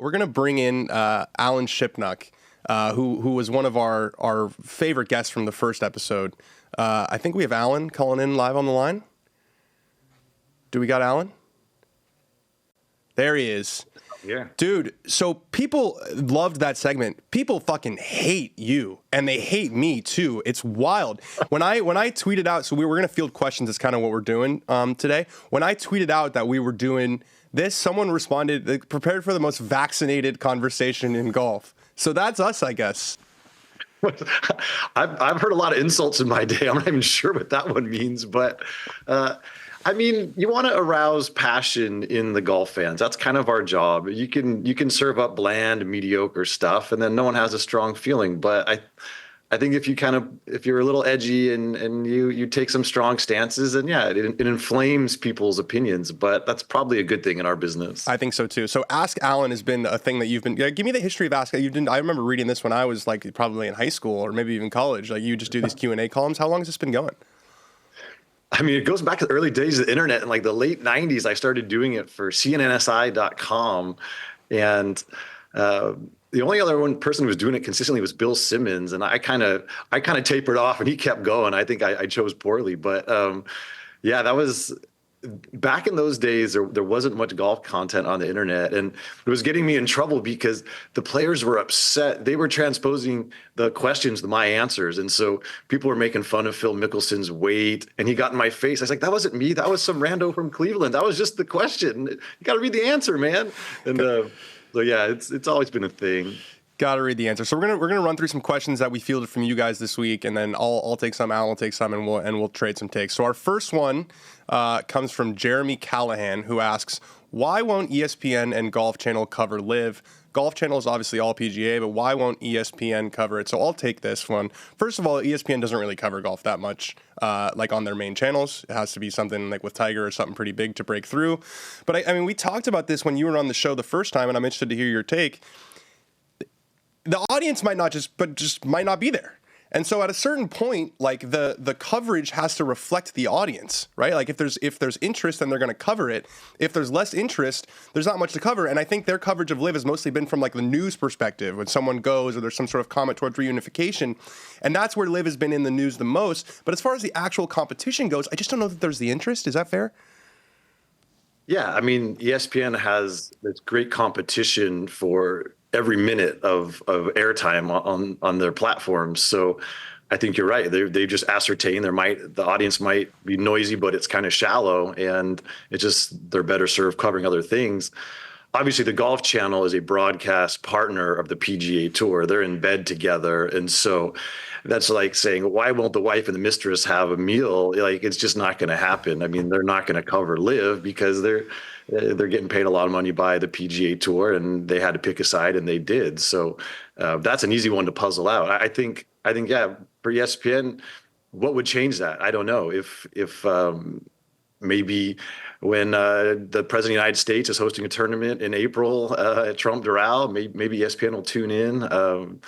we're gonna bring in Alan Shipnuck, who was one of our favorite guests from the first episode. I think we have Alan calling in live on the line. Do we got Alan? There he is. Yeah. Dude, so people loved that segment. People fucking hate you, and they hate me too. It's wild. When I tweeted out, so we were going to field questions, is kind of what we're doing today. When I tweeted out that we were doing this, someone responded, they prepared for the most vaccinated conversation in golf. So that's us, I guess. I've heard a lot of insults in my day. I'm not even sure what that one means, but I mean, you want to arouse passion in the golf fans. That's kind of our job. You can serve up bland, mediocre stuff, and then no one has a strong feeling. But I think if you're a little edgy and you take some strong stances, and yeah, it inflames people's opinions. But that's probably a good thing in our business. I think so too. So Ask Alan has been a thing that you've been. Give me the history of Ask. I remember reading this when I was like probably in high school or maybe even college. Like you just do these Q&A columns. How long has this been going? I mean, it goes back to the early days of the internet. In like the late 90s, I started doing it for CNNSI.com. And the only other person who was doing it consistently was Bill Simmons. And I kind of tapered off and he kept going. I think I chose poorly. But yeah, that was back in those days. There wasn't much golf content on the internet. And it was getting me in trouble because the players were upset. They were transposing the questions to my answers. And so people were making fun of Phil Mickelson's weight. And he got in my face. I was like, that wasn't me. That was some rando from Cleveland. That was just the question. You got to read the answer, man. And so, yeah, it's always been a thing. Got to read the answer. So we're gonna run through some questions that we fielded from you guys this week, and then I'll take some, Al will take some, and we'll trade some takes. So our first one comes from Jeremy Callahan, who asks, why won't ESPN and Golf Channel cover LIV? Golf Channel is obviously all PGA, but why won't ESPN cover it? So I'll take this one. First of all, ESPN doesn't really cover golf that much, like on their main channels. It has to be something like with Tiger or something pretty big to break through. But I mean, we talked about this when you were on the show the first time, and I'm interested to hear your take. The audience might not might not be there. And so at a certain point, like the coverage has to reflect the audience, right? Like if there's interest, then they're going to cover it. If there's less interest, there's not much to cover. And I think their coverage of LIV has mostly been from like the news perspective, when someone goes or there's some sort of comment towards reunification. And that's where LIV has been in the news the most. But as far as the actual competition goes, I just don't know that there's the interest. Is that fair? Yeah, I mean, ESPN has this great competition for every minute of airtime on their platforms. So I think you're right. They just ascertain the audience might be noisy, but it's kind of shallow, and they're better served covering other things. Obviously, the Golf Channel is a broadcast partner of the PGA Tour. They're in bed together, and so that's like saying, why won't the wife and the mistress have a meal? Like, it's just not going to happen. I mean, they're not going to cover LIV because they're getting paid a lot of money by the PGA Tour, and they had to pick a side, and they did. So that's an ezy one to puzzle out. I think, yeah, for ESPN, what would change that? I don't know. If maybe when the president of the United States is hosting a tournament in April at Trump Doral, maybe ESPN will tune in.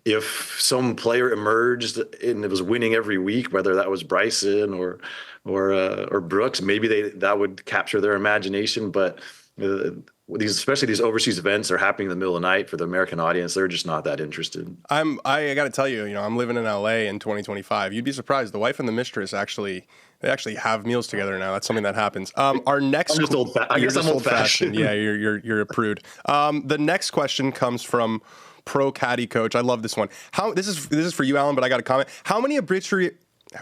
If some player emerged and it was winning every week, whether that was Bryson or Brooks, maybe that would capture their imagination. But especially these overseas events are happening in the middle of the night for the American audience. They're just not that interested. I got to tell you, I'm living in LA in 2025. You'd be surprised. The wife and the mistress actually have meals together now. That's something that happens. Our next, I guess I'm old fashioned. Yeah, you're a prude. The next question comes from Pro Caddy Coach. I love this one. This is for you, Alan, but I got a comment. How many obituary?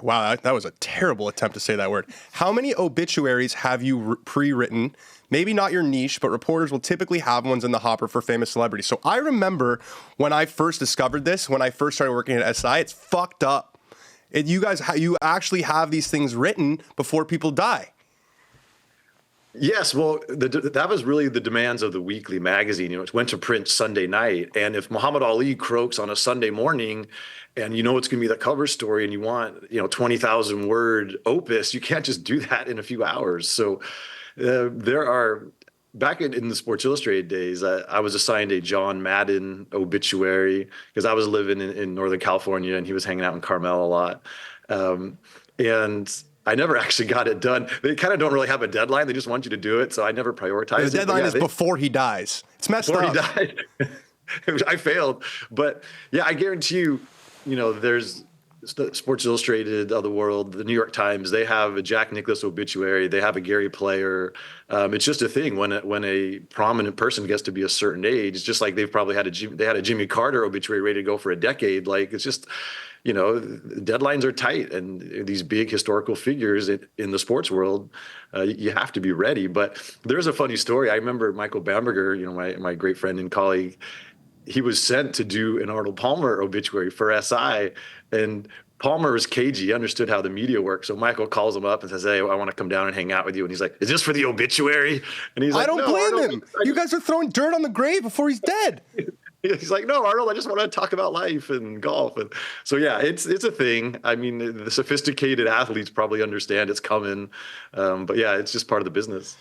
Wow, that was a terrible attempt to say that word. How many obituaries have you pre-written? Maybe not your niche, but reporters will typically have ones in the hopper for famous celebrities. So I remember when I first discovered this, when I first started working at SI, it's fucked up. You actually have these things written before people die. Yes, well, that was really the demands of the weekly magazine. It went to print Sunday night, and if Muhammad Ali croaks on a Sunday morning, and it's going to be the cover story, and you want 20,000 word opus, you can't just do that in a few hours. So there are. Back in the Sports Illustrated days, I was assigned a John Madden obituary because I was living in Northern California and he was hanging out in Carmel a lot. And I never actually got it done. They kind of don't really have a deadline. They just want you to do it. So I never prioritized it. The deadline is before he dies. It's messed up. Before he died. I failed. But yeah, I guarantee you, there's Sports Illustrated of the world, the New York Times, they have a Jack Nicklaus obituary. They have a Gary Player. It's just a thing when a prominent person gets to be a certain age, just like they've probably had a Jimmy Carter obituary ready to go for a decade. Like, it's just, deadlines are tight, and these big historical figures in the sports world, you have to be ready. But there's a funny story. I remember Michael Bamberger, my great friend and colleague, he was sent to do an Arnold Palmer obituary for SI, and Palmer was cagey. He understood how the media works. So Michael calls him up and says, "Hey, I want to come down and hang out with you." And he's like, "Is this for the obituary?" And he's like, "I don't blame him. You guys are throwing dirt on the grave before he's dead." He's like, "No, Arnold, I just want to talk about life and golf." And so, yeah, it's a thing. I mean, the sophisticated athletes probably understand it's coming. But yeah, it's just part of the business.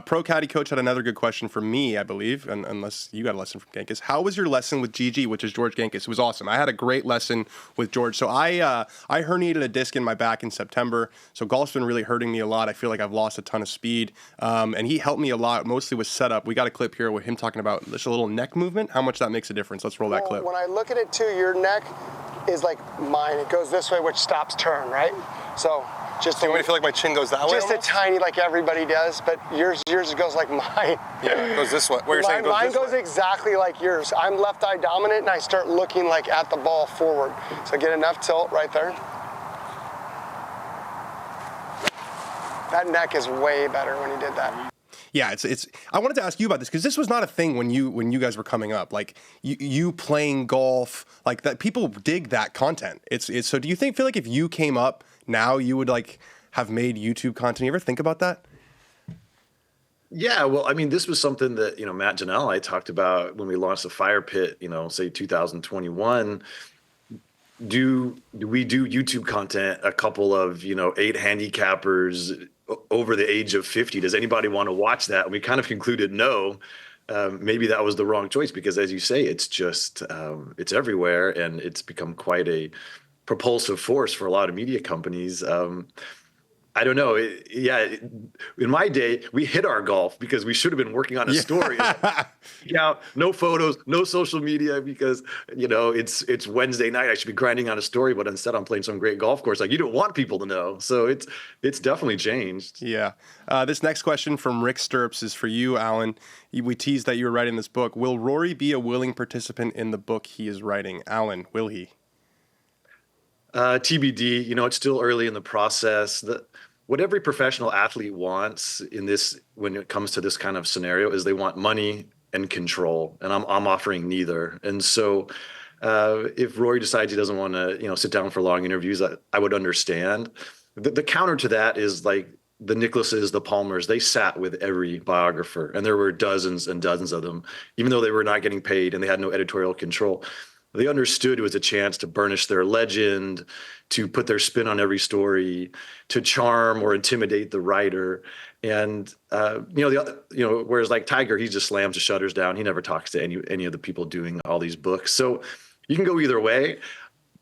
Pro Caddy Coach had another good question for me, I believe, unless you got a lesson from Genghis. How was your lesson with GG, which is George Genghis? It was awesome. I had a great lesson with George. So I herniated a disc in my back in September, so golf's been really hurting me a lot. I feel like I've lost a ton of speed, and he helped me a lot, mostly with setup. We got a clip here with him talking about just a little neck movement, how much that makes a difference. Let's roll that clip. When I look at it too, your neck is like mine. It goes this way, which stops turn, right? So just you want me to feel like my chin goes that way? Just almost? A tiny, like everybody does, but yours goes like mine. Yeah, it goes this way. What you're saying goes mine this goes way. Exactly like yours. I'm left eye dominant, and I start looking like at the ball forward. So get enough tilt right there. That neck is way better when he did that. Yeah, it's. I wanted to ask you about this because this was not a thing when you guys were coming up. Like you playing golf, like that. People dig that content. It's. So do you feel like if you came up now, you would like have made YouTube content? You ever think about that? Yeah, well, I mean, this was something that Matt Janelle and I talked about when we launched the Fire Pit. Say 2021. Do we do YouTube content? A couple of 8 handicappers over the age of 50. Does anybody want to watch that? And we kind of concluded no. Maybe that was the wrong choice because, as you say, it's just it's everywhere, and it's become quite a propulsive force for a lot of media companies. I don't know. In my day, we hit our golf because we should have been working on a story. Yeah, no photos, no social media because it's Wednesday night. I should be grinding on a story, but instead I'm playing some great golf course. Like, you don't want people to know. So it's definitely changed. Yeah. This next question from Rick Sturps is for you, Alan. We teased that you were writing this book. Will Rory be a willing participant in the book he is writing? Alan, will he? TBD. It's still early in the process. What every professional athlete wants when it comes to this kind of scenario is they want money and control, and I'm offering neither. And so, if Rory decides he doesn't want to, sit down for long interviews, I would understand. The counter to that is like the Nicklauses, the Palmers. They sat with every biographer, and there were dozens and dozens of them, even though they were not getting paid and they had no editorial control. They understood it was a chance to burnish their legend, to put their spin on every story, to charm or intimidate the writer. And, whereas like Tiger, he just slams the shutters down. He never talks to any of the people doing all these books. So you can go either way.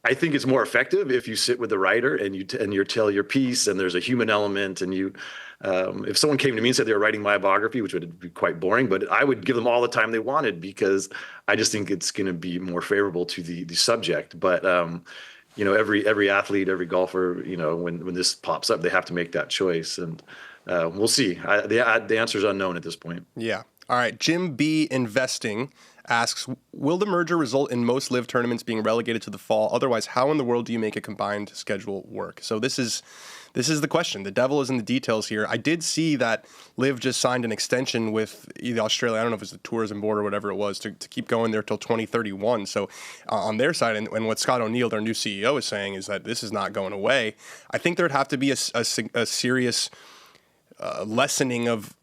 I think it's more effective if you sit with the writer and you tell your piece, and there's a human element, and if someone came to me and said they were writing my biography, which would be quite boring, but I would give them all the time they wanted because I just think it's going to be more favorable to the subject. But every athlete, every golfer, when this pops up, they have to make that choice, and we'll see. The answer is unknown at this point. Yeah. All right. Jim B. Investing asks, will the merger result in most LIV tournaments being relegated to the fall? Otherwise, how in the world do you make a combined schedule work? So this is the question. The devil is in the details here. I did see that LIV just signed an extension with either Australia, I don't know if it's the Tourism Board or whatever it was, to keep going there till 2031. So on their side, and what Scott O'Neill, their new CEO, is saying is that this is not going away. I think there'd have to be a serious lessening of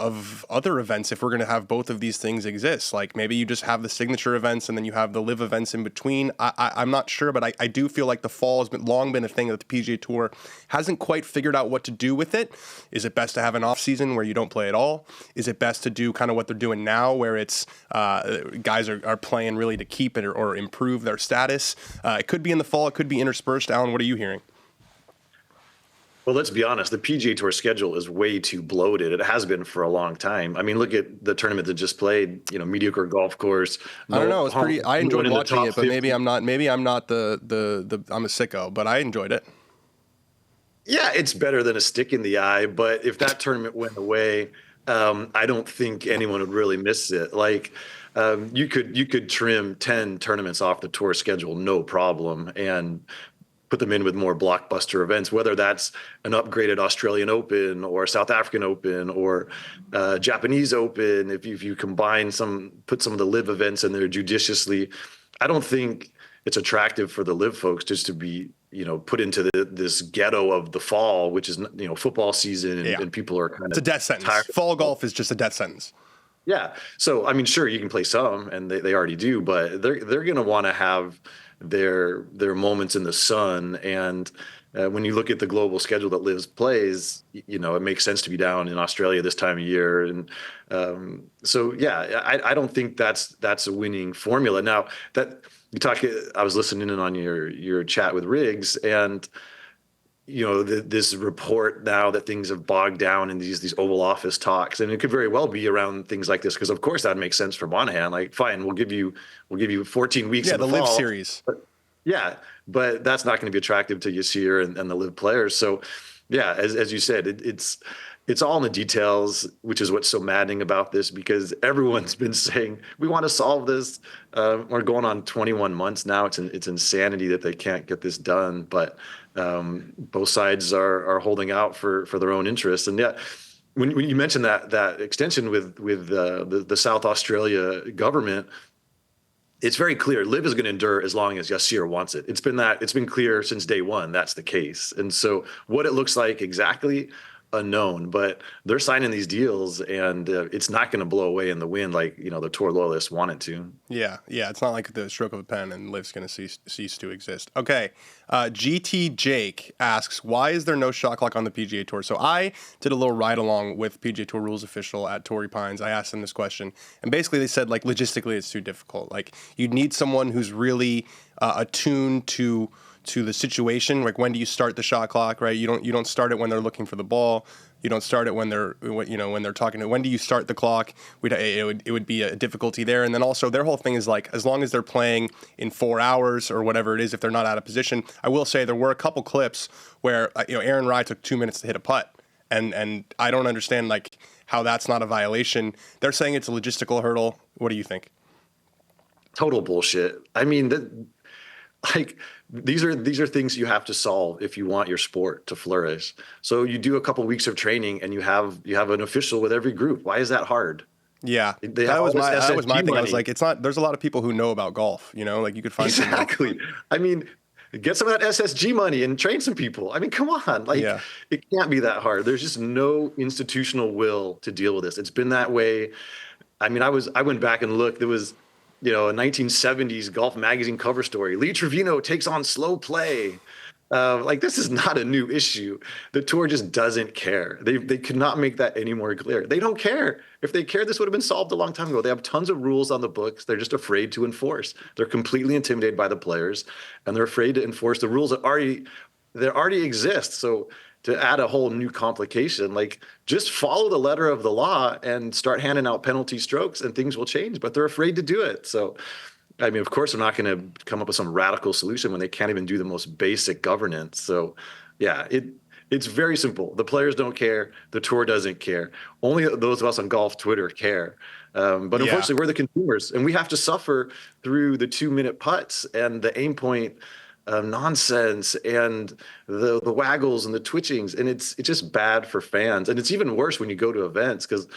other events if we're going to have both of these things exist. Like maybe you just have the signature events and then you have the LIV events in between. I'm not sure, but I do feel like the fall has long been a thing that the PGA Tour hasn't quite figured out what to do with it. Is it best to have an off season where you don't play at all? Is it best to do kind of what they're doing now where it's guys are playing really to keep it or improve their status? It could be in the fall. It could be interspersed. Alan, what are you hearing? Well, let's be honest. The PGA Tour schedule is way too bloated. It has been for a long time. I mean, look at the tournament that just played. Mediocre golf course. I don't know. It's pretty. I enjoyed watching it, but 50. maybe I'm not. Maybe I'm not I'm a sicko, but I enjoyed it. Yeah, it's better than a stick in the eye. But if that tournament went away, I don't think anyone would really miss it. Like, you could trim 10 tournaments off the tour schedule, no problem, and put them in with more blockbuster events, whether that's an upgraded Australian Open or South African Open or Japanese Open. If you combine put some of the LIV events in there judiciously, I don't think it's attractive for the LIV folks just to be, put into this ghetto of the fall, which is, football season, and people are kind it's a death sentence. Fall golf is just a death sentence. Yeah. So, I mean, sure, you can play some, and they already do, but they're going to want to have their moments in the sun. And when you look at the global schedule that LIV plays, it makes sense to be down in Australia this time of year. And so, yeah, I don't think that's a winning formula. Now that I was listening in on your chat with Riggs, and this report now that things have bogged down in these Oval Office talks, and it could very well be around things like this, because of course that makes sense for Monahan. Like, fine, we'll give you 14 weeks. Yeah, in the LIV fall, series. But that's not going to be attractive to Yasir and the LIV players. So, yeah, as you said, it's all in the details, which is what's so maddening about this, because everyone's been saying we want to solve this. We're going on 21 months now. It's insanity that they can't get this done, but both sides are holding out for their own interests. And yeah, when you mentioned that extension with the South Australia government, it's very clear LIV is going to endure as long as Yasir wants it. It's been clear since day one that's the case. And so what it looks like exactly, unknown, but they're signing these deals, and it's not going to blow away in the wind like the tour loyalists want it to. Yeah, it's not like the stroke of a pen and LIV's going to cease to exist. Okay, GT Jake asks, why is there no shot clock on the PGA Tour? So I did a little ride along with PGA Tour rules official at Torrey Pines. I asked them this question, and basically they said, like, logistically it's too difficult. Like, you'd need someone who's really attuned to the situation. Like, when do you start the shot clock, right? You don't start it when they're looking for the ball. You don't start it when they're talking to. When do you start the clock? It would be a difficulty there. And then also their whole thing is, like, as long as they're playing in 4 hours or whatever it is, if they're not out of position. I will say there were a couple clips where Aaron Rai took 2 minutes to hit a putt, and I don't understand, like, how that's not a violation. They're saying it's a logistical hurdle. What do you think? Total bullshit. I mean, these are things you have to solve if you want your sport to flourish. So you do a couple weeks of training, and you have an official with every group. Why is that hard? Yeah, that was my thing. I was like, it's not. There's a lot of people who know about golf. Like, you could find exactly. I mean, get some of that SSG money and train some people. I mean, come on. It can't be that hard. There's just no institutional will to deal with this. It's been that way. I mean, I went back and looked. There was, a 1970s Golf magazine cover story. Lee Trevino takes on slow play. This is not a new issue. The tour just doesn't care. They could not make that any more clear. They don't care. If they cared, this would have been solved a long time ago. They have tons of rules on the books. They're just afraid to enforce. They're completely intimidated by the players, and they're afraid to enforce the rules that already exist. So to add a whole new complication, just follow the letter of the law and start handing out penalty strokes, and things will change. But they're afraid to do it. So, I mean, of course, they're not going to come up with some radical solution when they can't even do the most basic governance. So, yeah, it's very simple. The players don't care. The tour doesn't care. Only those of us on golf Twitter care. But unfortunately, we're the consumers, and we have to suffer through the 2-minute putts and the aim point nonsense and the waggles and the twitchings. And it's just bad for fans. And it's even worse when you go to events, because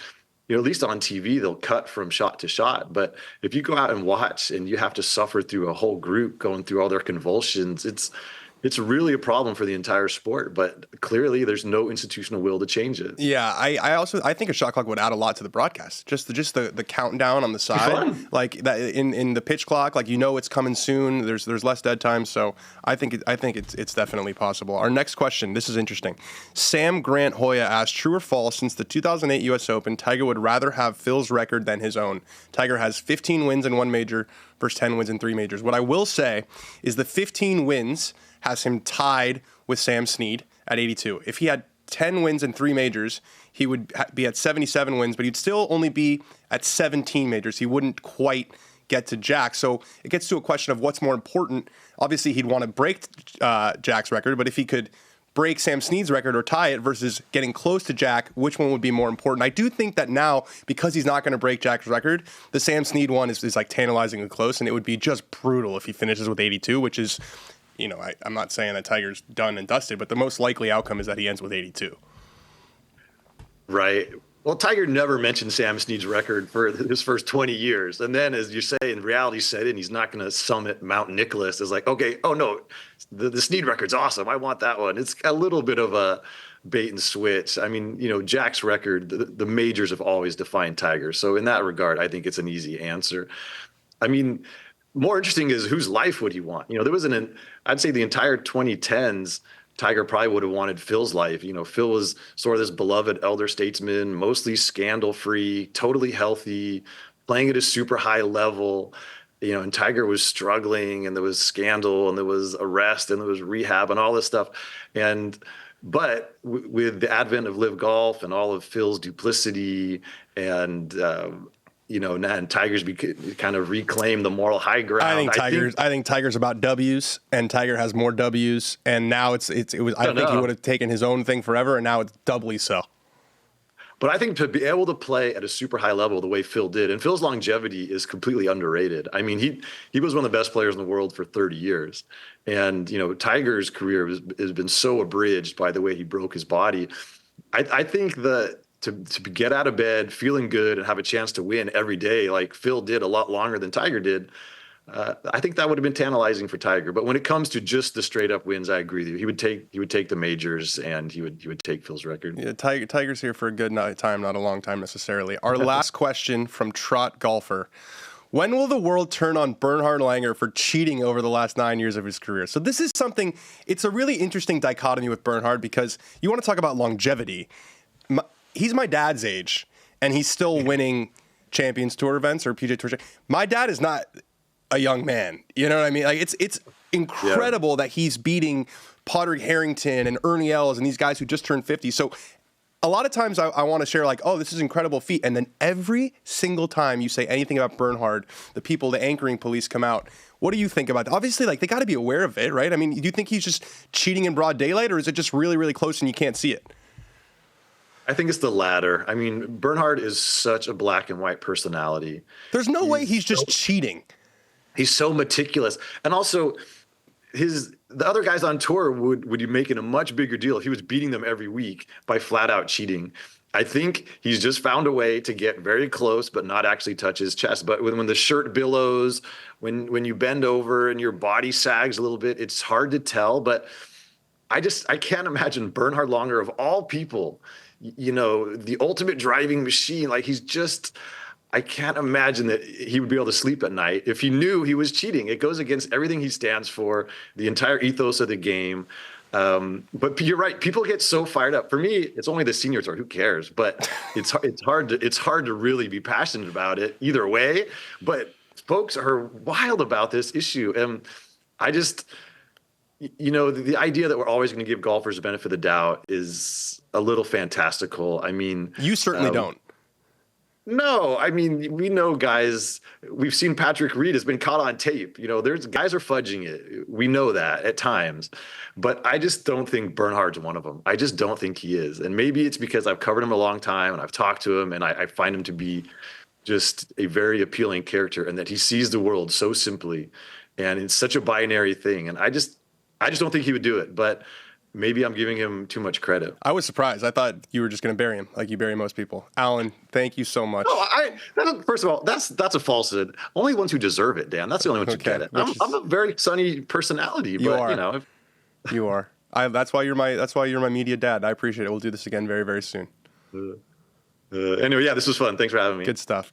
at least on TV, they'll cut from shot to shot. But if you go out and watch and you have to suffer through a whole group going through all their convulsions, it's really a problem for the entire sport. But clearly, there's no institutional will to change it. Yeah, I think a shot clock would add a lot to the broadcast. Just the countdown on the side, like that in the pitch clock, it's coming soon. There's less dead time, so I think it's definitely possible. Our next question, this is interesting. Sam Grant Hoya asked, true or false, since the 2008 U.S. Open, Tiger would rather have Phil's record than his own. Tiger has 15 wins in one major versus 10 wins in 3 majors. What I will say is the 15 wins has him tied with Sam Snead at 82. If he had 10 wins in 3 majors, he would be at 77 wins, but he'd still only be at 17 majors. He wouldn't quite get to Jack. So it gets to a question of what's more important. Obviously, he'd want to break Jack's record, but if he could break Sam Snead's record or tie it versus getting close to Jack, which one would be more important? I do think that now, because he's not going to break Jack's record, the Sam Snead one is like tantalizingly close, and it would be just brutal if he finishes with 82, which is, you know, I'm not saying that Tiger's done and dusted, but the most likely outcome is that he ends with 82. Right. Well, Tiger never mentioned Sam Snead's record for his first 20 years. And then, as you say, in reality set in, he's not going to summit Mount Nicholas. It's like, okay, oh no, the Snead record's awesome. I want that one. It's a little bit of a bait and switch. I mean, you know, Jack's record, the majors have always defined Tiger. So in that regard, I think it's an easy answer. I mean, more interesting is whose life would he want? You know, there was I'd say the entire 2010s, Tiger probably would have wanted Phil's life. You know, Phil was sort of this beloved elder statesman, mostly scandal-free, totally healthy, playing at a super high level. You know, and Tiger was struggling, and there was scandal, and there was arrest, and there was rehab, and all this stuff. But with the advent of LIV Golf and all of Phil's duplicity and you know, and Tiger's kind of reclaim the moral high ground. I think Tiger's about W's, and Tiger has more W's, and now it was. I think he would have taken his own thing forever, and now it's doubly so. But I think to be able to play at a super high level the way Phil did, and Phil's longevity is completely underrated. I mean, he was one of the best players in the world for 30 years, and you know, Tiger's career has been so abridged by the way he broke his body. I think that. To get out of bed feeling good and have a chance to win every day like Phil did a lot longer than Tiger did, I think that would have been tantalizing for Tiger. But when it comes to just the straight up wins, I agree with you. He would take the majors, and he would take Phil's record. Yeah, Tiger's here for a good time, not a long time necessarily. Our last question from Trot Golfer. When will the world turn on Bernhard Langer for cheating over the last 9 years of his career? So this is something, it's a really interesting dichotomy with Bernhard, because you want to talk about longevity. He's my dad's age, and he's still winning Champions Tour events or PGA Tour. My dad is not a young man. You know what I mean? Like it's incredible that he's beating Padraig Harrington and Ernie Els and these guys who just turned 50. So a lot of times I want to share like, oh, this is an incredible feat. And then every single time you say anything about Bernhard, the anchoring police come out. What do you think about that? Obviously, like, they got to be aware of it, right? I mean, do you think he's just cheating in broad daylight, or is it just really, really close and you can't see it? I think it's the latter. I mean, Bernhard is such a black and white personality. There's no way he's just cheating. He's so meticulous. And also, the other guys on tour would be making a much bigger deal if he was beating them every week by flat out cheating. I think he's just found a way to get very close but not actually touch his chest. But when the shirt billows, when you bend over and your body sags a little bit, it's hard to tell. But I can't imagine Bernhard Langer, of all people, you know, the ultimate driving machine. Like, I can't imagine that he would be able to sleep at night if he knew he was cheating. It goes against everything he stands for, the entire ethos of the game. But you're right. People get so fired up. For me, it's only the senior tour. Who cares? But it's hard to really be passionate about it either way. But folks are wild about this issue. And I just, you know, the idea that we're always going to give golfers the benefit of the doubt is a little fantastical. I mean, you certainly don't. No, I mean, we know guys. We've seen Patrick Reed has been caught on tape. You know, guys are fudging it. We know that at times, but I just don't think Bernhard's one of them. I just don't think he is. And maybe it's because I've covered him a long time and I've talked to him, and I find him to be just a very appealing character, and that he sees the world so simply, and it's such a binary thing. And I just don't think he would do it. But maybe I'm giving him too much credit. I was surprised. I thought you were just going to bury him like you bury most people. Alan, thank you so much. First of all, that's a falsehood. Only ones who deserve it, Dan. That's the only ones who get it. I'm a very sunny personality, but you know. You are. That's why you're my media dad. I appreciate it. We'll do this again very, very soon. Anyway, yeah, this was fun. Thanks for having me. Good stuff.